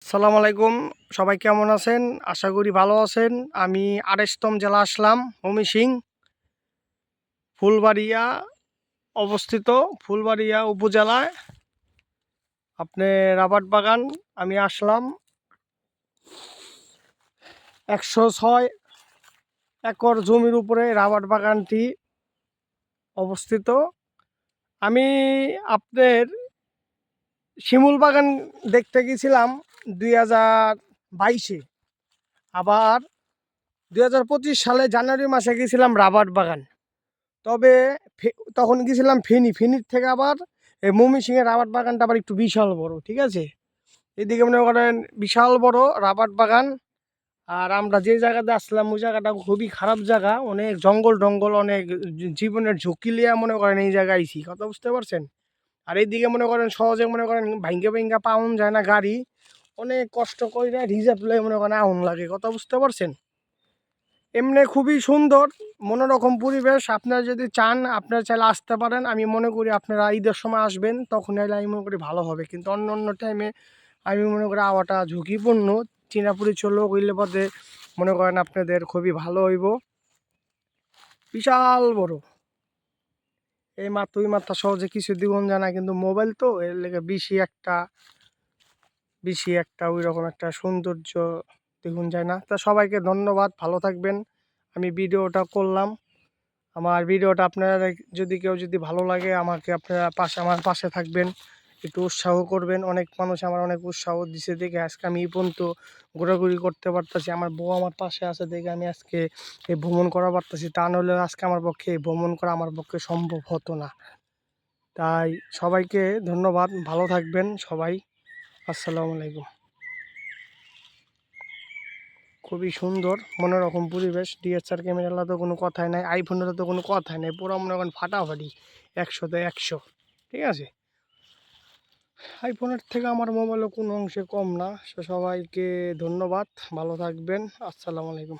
আসসালামু আলাইকুম। সবাই কেমন আছেন? আশা করি ভালো আছেন। আমি ২৮তম জেলা আসলাম, ময়মনসিংহ, ফুলবাড়িয়া অবস্থিত, ফুলবাড়িয়া উপজেলায়। আপনি রাবার বাগান আমি আসলাম ১০৬ একর জমির উপরে রাবার বাগানটি অবস্থিত। আমি আপনার শিমুল বাগান দেখতে গেছিলাম ২০২২-এ, আবার ২০২৫ সালে জানুয়ারি মাসে গেছিলাম রাবার বাগান। তবে তখন গেছিলাম ফেনীর থেকে আবার এই ময়মনসিংহের রাবার বাগানটা আবার একটু বিশাল বড়, ঠিক আছে। এদিকে মনে করেন বিশাল বড় রাবার বাগান। আর আমরা যে জায়গাতে আসলাম ওই জায়গাটা খুবই খারাপ জায়গা, অনেক জঙ্গল টঙ্গল, অনেক জীবনের ঝুঁকি লিয়া মনে করেন এই জায়গায় আইছি, কথা বুঝতে পারছেন। আর এইদিকে মনে করেন সহজে মনে করেন ভাঙ্গা ভাঙ্গা পাউন যায় না গাড়ি, অনেক কষ্ট করে রিজার্ভ লয়ে মনে করেন আউন লাগে, কথা বুঝতে পারছেন। এমনি খুবই সুন্দর মনোরকম পরিবেশ। আপনারা যদি চান আপনারা চাইলে আসতে পারেন। আমি মনে করি আপনারা ঈদের সময় আসবেন, তখন এলে আমি মনে করি ভালো হবে। কিন্তু অন্য অন্য টাইমে আমি মনে করি আওয়াটা ঝুঁকিপূর্ণ। চীনা পরিচয় লোক হইলে পথে মনে করেন আপনাদের খুবই ভালো হইব। বিশাল বড় এই মাত্র ওই মাত্রা সহজে কিছু দিবন যায় না, কিন্তু মোবাইল তো এর লেগে বেশি একটা ওই রকম একটা সৌন্দর্য দেখুন যায় না। তা সবাইকে ধন্যবাদ, ভালো থাকবেন। আমি ভিডিওটা করলাম। আমার ভিডিওটা আপনারা যদি কেউ যদি ভালো লাগে আমাকে আপনারা আমার পাশে থাকবেন, একটু উৎসাহ করবেন। অনেক মানুষ আমার অনেক উৎসাহ দিছে দেখে আজকে আমি এই পর্যন্ত ঘোরাঘুরি করতে পারতাছি। আমার বউ আমার পাশে আছে দেখে আমি আজকে এই ভ্রমণ করা পারতাছি। তা নাহলে আজকে আমার পক্ষে এই ভ্রমণ করা আমার পক্ষে সম্ভব হতো না। তাই সবাইকে ধন্যবাদ, ভালো থাকবেন সবাই। আসসালামু আলাইকুম। খুবই সুন্দর মনোরকম পরিবেশ। ডিএসএলআর ক্যামেরা তো কোনো কথাই নাই, আইফোনেরও তো কোনো কথাই নাই, পুরো মনে করেন ফাটাফাটি ১০০-তে ১০০, ঠিক আছে। আইফোনের থেকে আমার মোবাইলও কোনো অংশে কম না। সবাইকে ধন্যবাদ, ভালো থাকবেন। আসসালামু আলাইকুম।